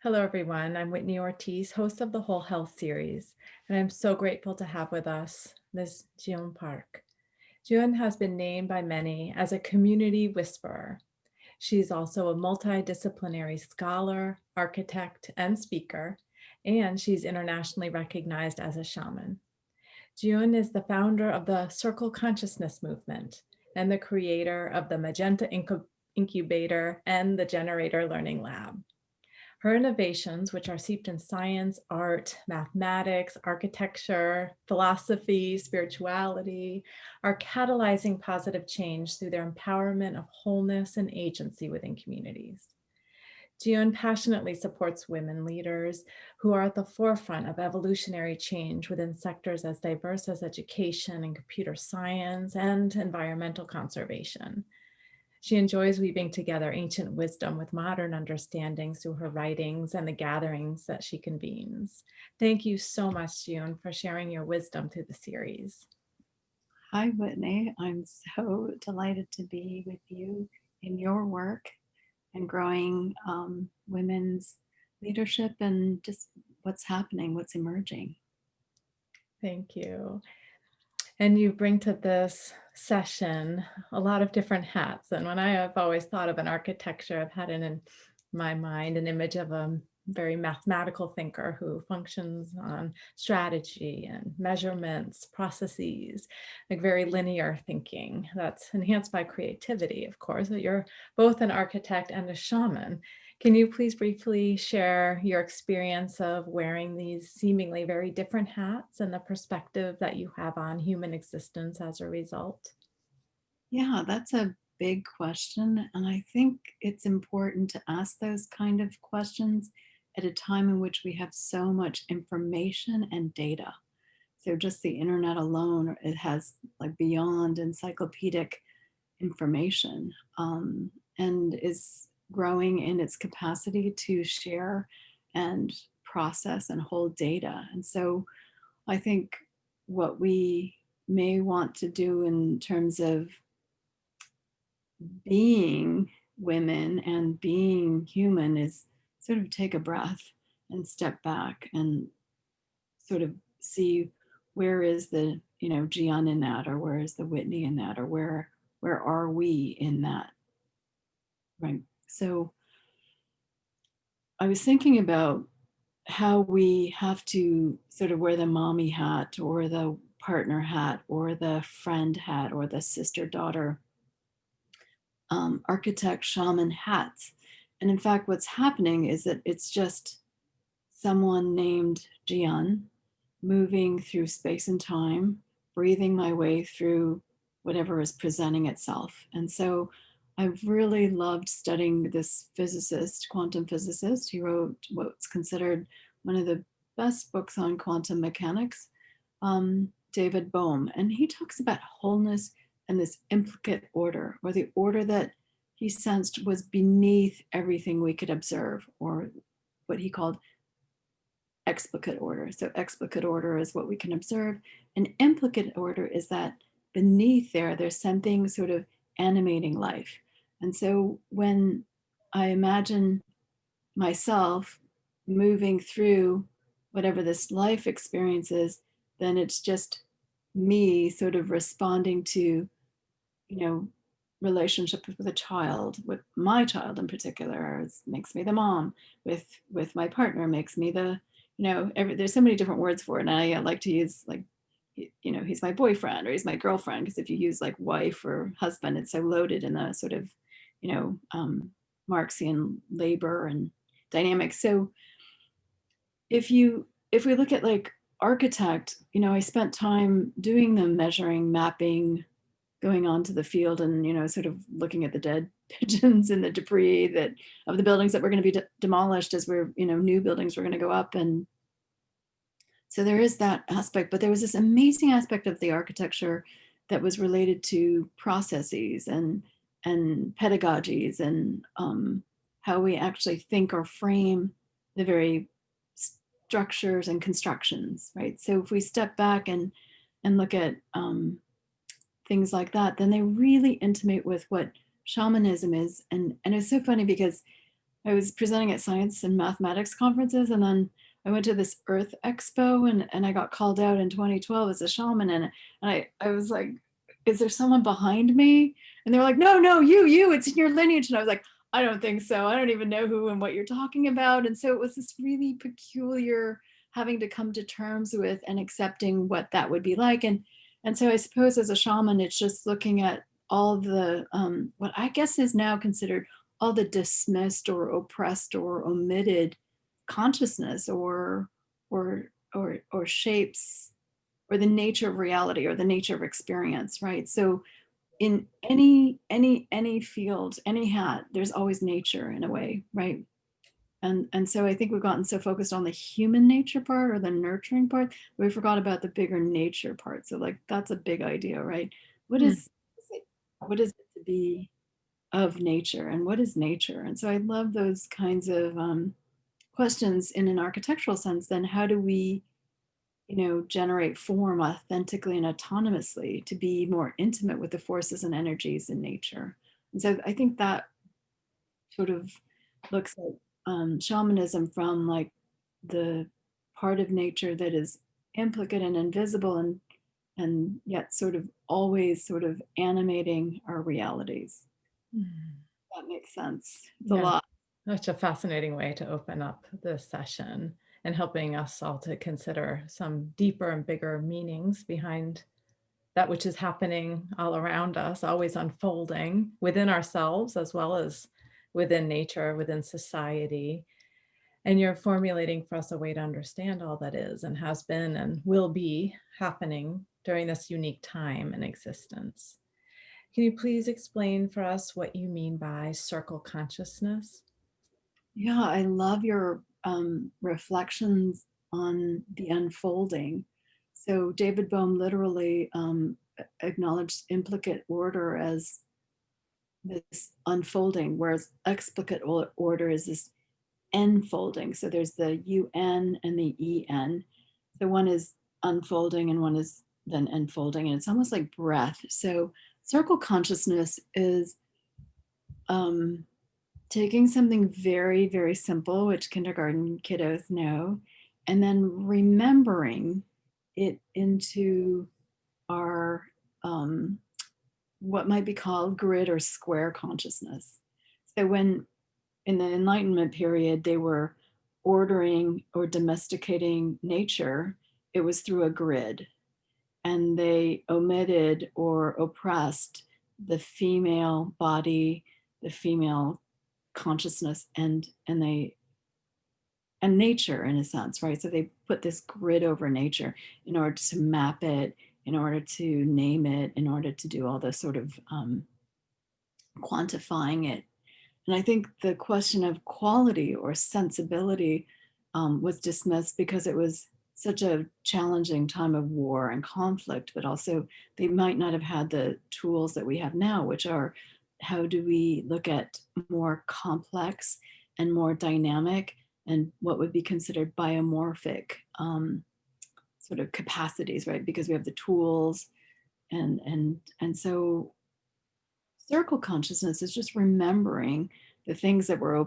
Hello, everyone. I'm Whitney Ortiz, host of the Whole Health series, and I'm so grateful to have with us Ms. Jiyun Park. Jiyun has been named by many as a community whisperer. She's also a multidisciplinary scholar, architect, and speaker, and she's internationally recognized as a shaman. Jiyun is the founder of the Circle Consciousness movement and the creator of the Magenta Incubator and the Generator Learning Lab. Her innovations, which are steeped in science, art, mathematics, architecture, philosophy, spirituality, are catalyzing positive change through their empowerment of wholeness and agency within communities. Jiyun passionately supports women leaders who are at the forefront of evolutionary change within sectors as diverse as education and computer science and environmental conservation. She enjoys weaving together ancient wisdom with modern understandings through her writings and the gatherings that she convenes. Thank you so much, June, for sharing your wisdom through the series. Hi, Whitney. I'm so delighted to be with you in your work and growing women's leadership and just what's happening, what's emerging. Thank you. And you bring to this session a lot of different hats. And when I have always thought of an architecture, I've had in my mind an image of a very mathematical thinker who functions on strategy and measurements, processes, like very linear thinking that's enhanced by creativity, of course. But you're both an architect and a shaman. Can you please briefly share your experience of wearing these seemingly very different hats and the perspective that you have on human existence as a result? Yeah, that's a big question. And I think it's important to ask those kind of questions at a time in which we have so much information and data. So just the internet alone, it has like beyond encyclopedic information, and is growing in its capacity to share and process and hold data. And so I think what we may want to do in terms of being women and being human is sort of take a breath and step back and sort of see where is the Jian in that, or where is the Whitney in that, or where are we in that, right? So I was thinking about how we have to sort of wear the mommy hat or the partner hat or the friend hat or the sister daughter, architect shaman hats. And in fact, what's happening is that it's just someone named Jian moving through space and time, breathing my way through whatever is presenting itself. And so I've really loved studying this physicist, quantum physicist. He wrote what's considered one of the best books on quantum mechanics, David Bohm. And he talks about wholeness and this implicate order, or the order that he sensed was beneath everything we could observe, or what he called explicate order. So explicate order is what we can observe, and implicate order is that beneath there's something sort of animating life. And so when I imagine myself moving through whatever this life experience is, then it's just me sort of responding to, you know, relationship with a child, with my child in particular. It makes me the mom. With my partner, makes me the, there's so many different words for it. And I like to use like, he's my boyfriend or he's my girlfriend, because if you use like wife or husband, it's so loaded in the sort of, Marxian labor and dynamics. So if we look at like architect, I spent time doing the measuring, mapping, going onto the field and sort of looking at the dead pigeons and the debris that of the buildings that were going to be demolished as we're new buildings were going to go up. And so there is that aspect, but there was this amazing aspect of the architecture that was related to processes and pedagogies and how we actually think or frame the very structures and constructions, right? So if we step back and look at things like that, then they really intimate with what shamanism is. And it's so funny because I was presenting at science and mathematics conferences, and then I went to this Earth Expo, and I got called out in 2012 as a shaman, and I was like, "Is there someone behind me?" And they were like, "No, no, you, it's in your lineage." And I was like, "I don't think so. I don't even know who and what you're talking about." And so it was this really peculiar having to come to terms with and accepting what that would be like. And so I suppose as a shaman, it's just looking at all the what I guess is now considered all the dismissed or oppressed or omitted consciousness or shapes or the nature of reality or the nature of experience, right? So in any field, any hat, there's always nature in a way, right? And so I think we've gotten so focused on the human nature part or the nurturing part, we forgot about the bigger nature part. So like that's a big idea, right? What Mm. is it to be of nature, and what is nature? And so I love those kinds of questions in an architectural sense. Then how do we, generate form authentically and autonomously to be more intimate with the forces and energies in nature? And so I think that sort of looks at shamanism from like the part of nature that is implicate and invisible and yet sort of always sort of animating our realities. Mm. That makes sense. It's a Yeah, lot. such a fascinating way to open up this session and helping us all to consider some deeper and bigger meanings behind that which is happening all around us, always unfolding within ourselves as well as within nature, within society. And you're formulating for us a way to understand all that is and has been and will be happening during this unique time in existence. Can you please explain for us what you mean by circle consciousness? Yeah, I love your reflections on the unfolding. So David Bohm literally acknowledged implicate order as this unfolding, whereas explicate order is this enfolding. So there's the UN and the EN. So one is unfolding and one is then enfolding, and it's almost like breath. So circle consciousness is um, taking something very, very simple, which kindergarten kiddos know, and then remembering it into our what might be called grid or square consciousness. So when in the Enlightenment period they were ordering or domesticating nature, it was through a grid, and they omitted or oppressed the female body, the female consciousness, and nature in a sense, right? So they put this grid over nature in order to map it, in order to name it, in order to do all this sort of quantifying it. And I think the question of quality or sensibility was dismissed because it was such a challenging time of war and conflict, but also they might not have had the tools that we have now, which are how do we look at more complex and more dynamic and what would be considered biomorphic sort of capacities, right? Because we have the tools and so circle consciousness is just remembering the things that were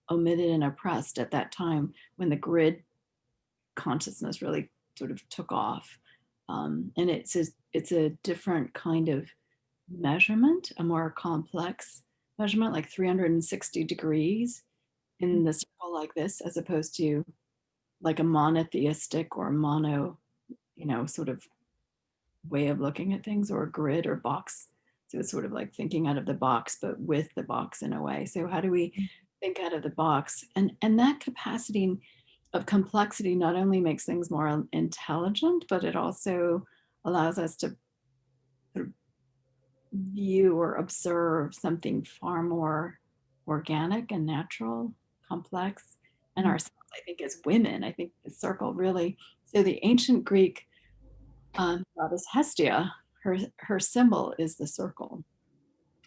omitted and oppressed at that time when the grid consciousness really sort of took off. And it's a different kind of measurement, a more complex measurement, like 360 degrees in the circle like this, as opposed to like a monotheistic or mono, sort of way of looking at things, or a grid or box. So it's sort of like thinking out of the box, but with the box in a way. So how do we think out of the box? And that capacity of complexity not only makes things more intelligent, but it also allows us to sort of view or observe something far more organic and natural, complex, and Mm. ourselves. I think as women, I think the circle really. So the ancient Greek goddess Hestia, her symbol is the circle.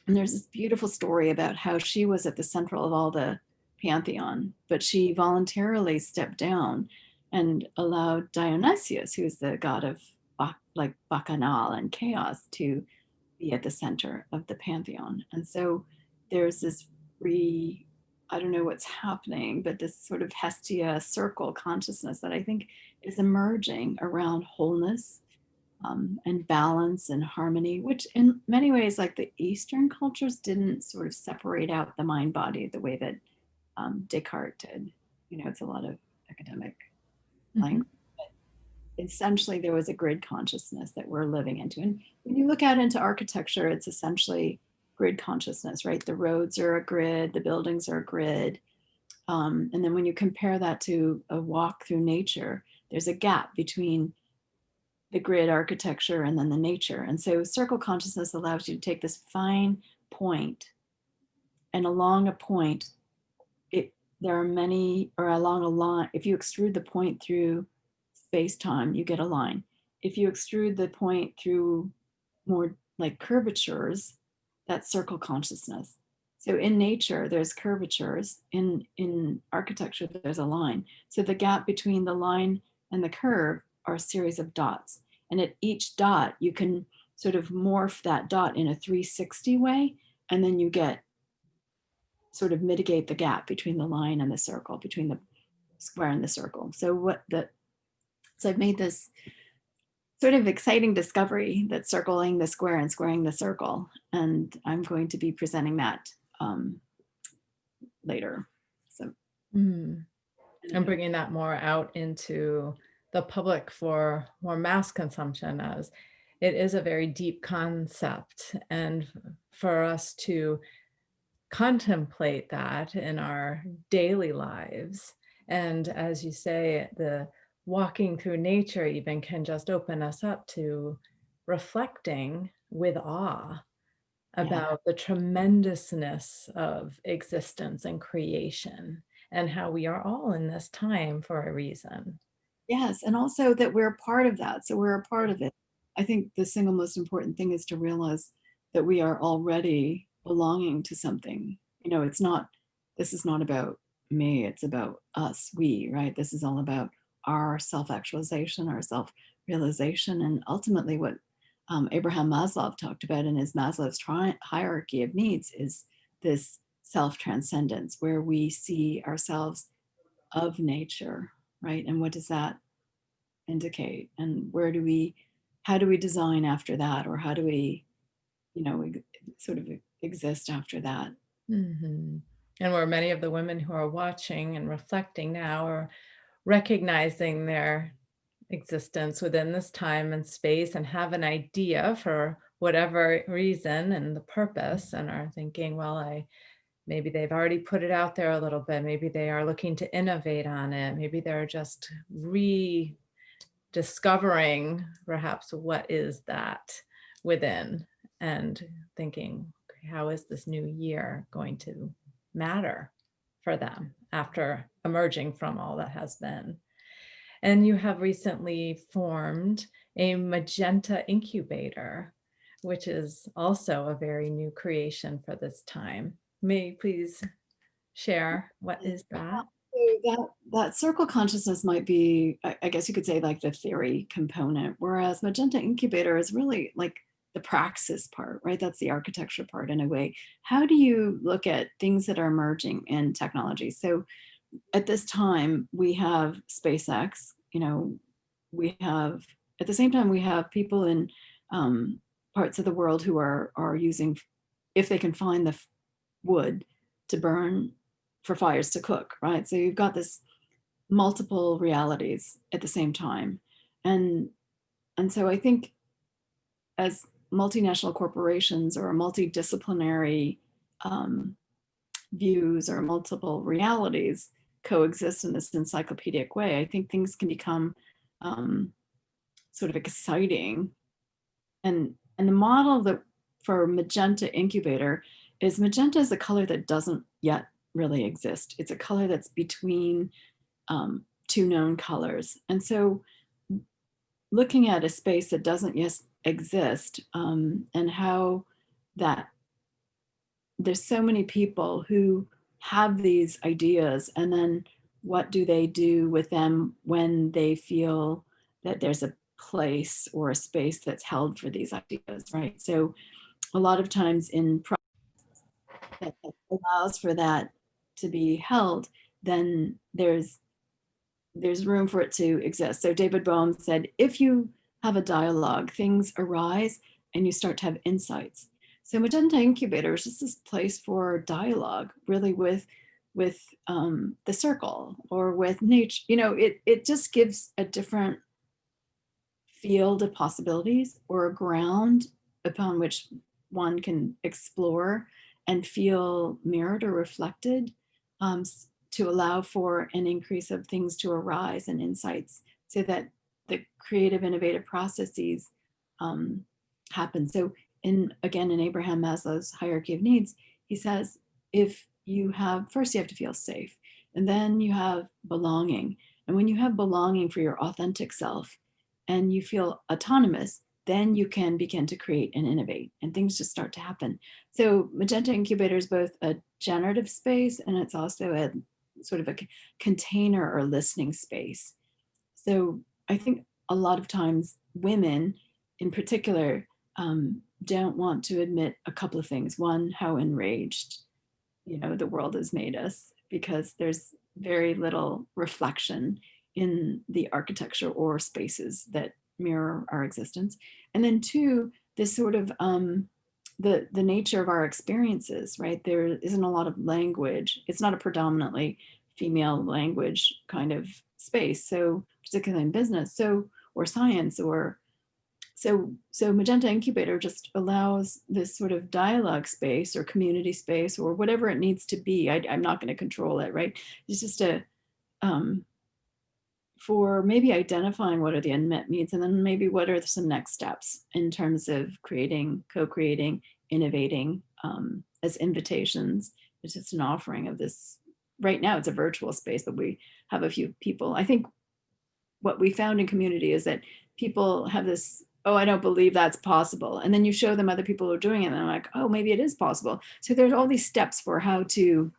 And there's this beautiful story about how she was at the central of all the pantheon, but she voluntarily stepped down and allowed Dionysius, who is the god of like bacchanal and chaos, to be at the center of the pantheon. And so there's this free I don't know what's happening, but this sort of Hestia circle consciousness that I think is emerging around wholeness, and balance and harmony, which in many ways, like the Eastern cultures, didn't sort of separate out the mind body the way that Descartes did. You know, it's a lot of academic Mhm. language. Essentially, there was a grid consciousness that we're living into. And when you look out into architecture, it's essentially grid consciousness, right? The roads are a grid, the buildings are a grid. And then when you compare that to a walk through nature, there's a gap between the grid architecture and then the nature. And so circle consciousness allows you to take this fine point, and along a point, it there are many, or along a line, if you extrude the point through space-time, you get a line. If you extrude the point through more like curvatures, that's circle consciousness. So in nature, there's curvatures. In architecture, there's a line. So the gap between the line and the curve are a series of dots. And at each dot, you can sort of morph that dot in a 360 way, and then you get sort of mitigate the gap between the line and the circle, between the square and the circle. So I've made this sort of exciting discovery that circling the square and squaring the circle. And I'm going to be presenting that um, later. So, Mm. And bringing that more out into the public for more mass consumption, as it is a very deep concept. And for us to contemplate that in our daily lives. And as you say, the walking through nature even can just open us up to reflecting with awe yeah. about the tremendousness of existence and creation and how we are all in this time for a reason. Yes. And also that we're a part of that. So we're a part of it. I think the single most important thing is to realize that we are already belonging to something. You know, this is not about me, it's about us, we, right? This is all about our self actualization, our self realization, and ultimately what Abraham Maslow talked about in his Maslow's hierarchy of needs is this self transcendence where we see ourselves of nature, right? And what does that indicate? And how do we design after that? Or how do we, sort of exist after that? Mhm. And where many of the women who are watching and reflecting now are recognizing their existence within this time and space and have an idea for whatever reason and the purpose and are thinking, well, I maybe they've already put it out there a little bit. Maybe they are looking to innovate on it. Maybe they're just rediscovering perhaps what is that within and thinking, okay, how is this new year going to matter for them after emerging from all that has been? And you have recently formed a Magenta Incubator, which is also a very new creation for this time. May you please share what is that? So that circle consciousness might be, I guess you could say, like the theory component, whereas Magenta Incubator is really like the praxis part, right? That's the architecture part in a way. How do you look at things that are emerging in technology? So at this time, we have SpaceX, we have, at the same time, we have people in um, parts of the world who are using, if they can find the wood to burn for fires to cook, right? So you've got this multiple realities at the same time. And and so I think as multinational corporations or multidisciplinary um, views or multiple realities coexist in this encyclopedic way, I think things can become um, sort of exciting. And the model that for Magenta Incubator is magenta is a color that doesn't yet really exist. It's a color that's between two known colors. And so looking at a space that doesn't yet exist, and how that there's so many people who have these ideas, and then what do they do with them when they feel that there's a place or a space that's held for these ideas, right? So a lot of times in that allows for that to be held, then there's room for it to exist. So David Bohm said, if you have a dialogue, things arise and you start to have insights. So Magenta Incubator is just this place for dialogue, really, with the circle or with nature. It just gives a different field of possibilities or a ground upon which one can explore and feel mirrored or reflected, to allow for an increase of things to arise and insights so that the creative, innovative processes happen. So in Abraham Maslow's hierarchy of needs, he says, if you have, first you have to feel safe, and then you have belonging. And when you have belonging for your authentic self and you feel autonomous, then you can begin to create and innovate, and things just start to happen. So Magenta Incubator is both a generative space, and it's also a sort of a container or listening space. So I think a lot of times women in particular don't want to admit a couple of things. One, how enraged the world has made us, because there's very little reflection in the architecture or spaces that mirror our existence. And then two, this sort of the nature of our experiences, right? There isn't a lot of language. It's not a predominantly female language kind of space. So particularly in business, or science, or so Magenta Incubator just allows this sort of dialogue space or community space or whatever it needs to be. I'm not going to control it, right? It's just for maybe identifying what are the unmet needs, and then maybe what are some next steps in terms of creating, co-creating, innovating, as invitations. It's just an offering of this. Right now it's a virtual space, but we have a few people. I think what we found in community is that people have this, oh, I don't believe that's possible. And then you show them other people who are doing it, and they're like, oh, maybe it is possible. So there's all these steps for how to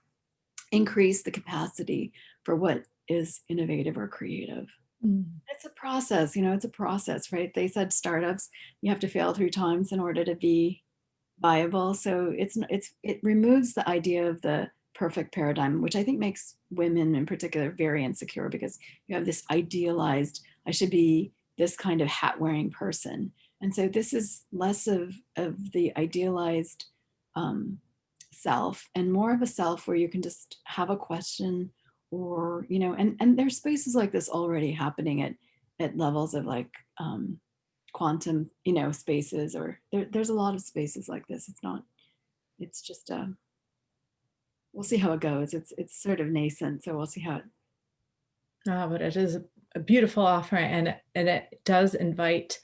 increase the capacity for what is innovative or creative. Mm. It's a process, it's a process, right? They said startups, you have to fail 3 times in order to be viable. So it removes the idea of the perfect paradigm, which I think makes women in particular very insecure, because you have this idealized, I should be this kind of hat wearing person. And so this is less of the idealized self and more of a self where you can just have a question, or, and there's spaces like this already happening at levels of like quantum, spaces, or there's a lot of spaces like this. It's just we'll see how it goes. It's sort of nascent, so we'll see how it. But it is a beautiful offer, and it does invite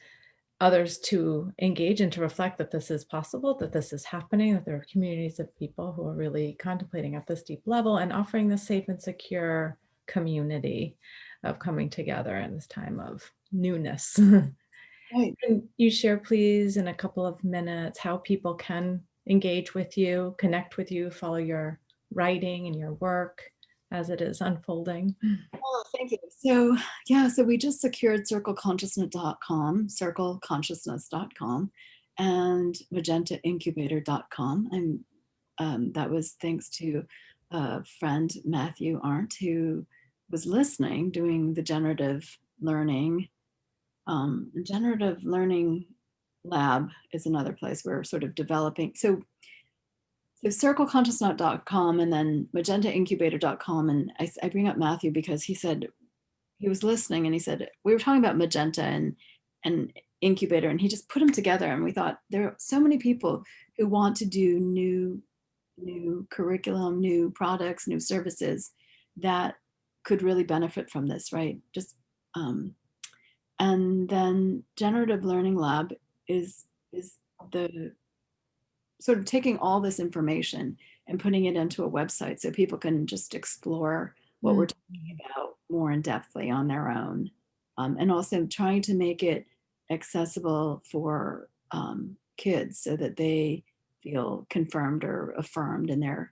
others to engage and to reflect that this is possible, that this is happening, that there are communities of people who are really contemplating at this deep level and offering the safe and secure community of coming together in this time of newness. Right. Can you share, please, in a couple of minutes, how people can engage with you, connect with you, follow your writing and your work as it is unfolding? Oh, thank you. So yeah, so we just secured circleconsciousness.com, and magentaincubator.com. And that was thanks to a friend, Matthew Arndt, who was listening, doing the generative learning. Generative learning lab is another place we're sort of developing. So circleconsciousness.com and then magentaincubator.com. And I bring up Matthew because he said, he was listening and he said, we were talking about Magenta and incubator, and he just put them together. And we thought, there are so many people who want to do new curriculum, new products, new services that could really benefit from this, right? Just and then generative learning lab is the sort of taking all this information and putting it into a website so people can just explore what we're talking about more in depthly on their own, and also trying to make it accessible for kids so that they feel confirmed or affirmed in their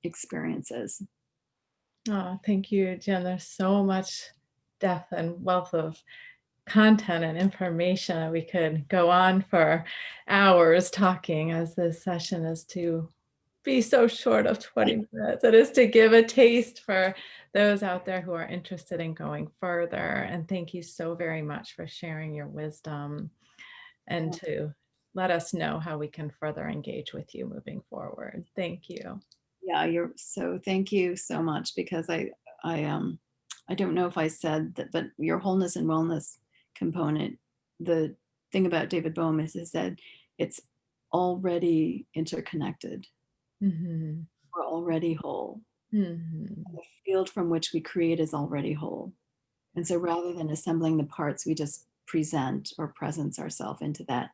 experiences. Oh, thank you, Jen. There's so much depth and wealth of content and information. We could go on for hours talking, as this session is too be so short of 20 minutes. It is to give a taste for those out there who are interested in going further. And thank you so very much for sharing your wisdom and to let us know how we can further engage with you moving forward. Thank you. Yeah, you're so thank you so much because I don't know if I said that, but your wholeness and wellness component, the thing about David Bohm is that it's already interconnected. Mhm. We're already whole. Mhm. The field from which we create is already whole. And so rather than assembling the parts, we just present or presence ourselves into that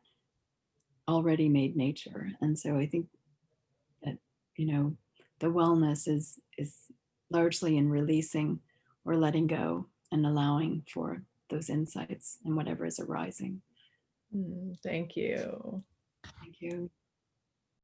already made nature. And so I think that, you know, the wellness is largely in releasing or letting go and allowing for those insights and whatever is arising. Thank you. Thank you.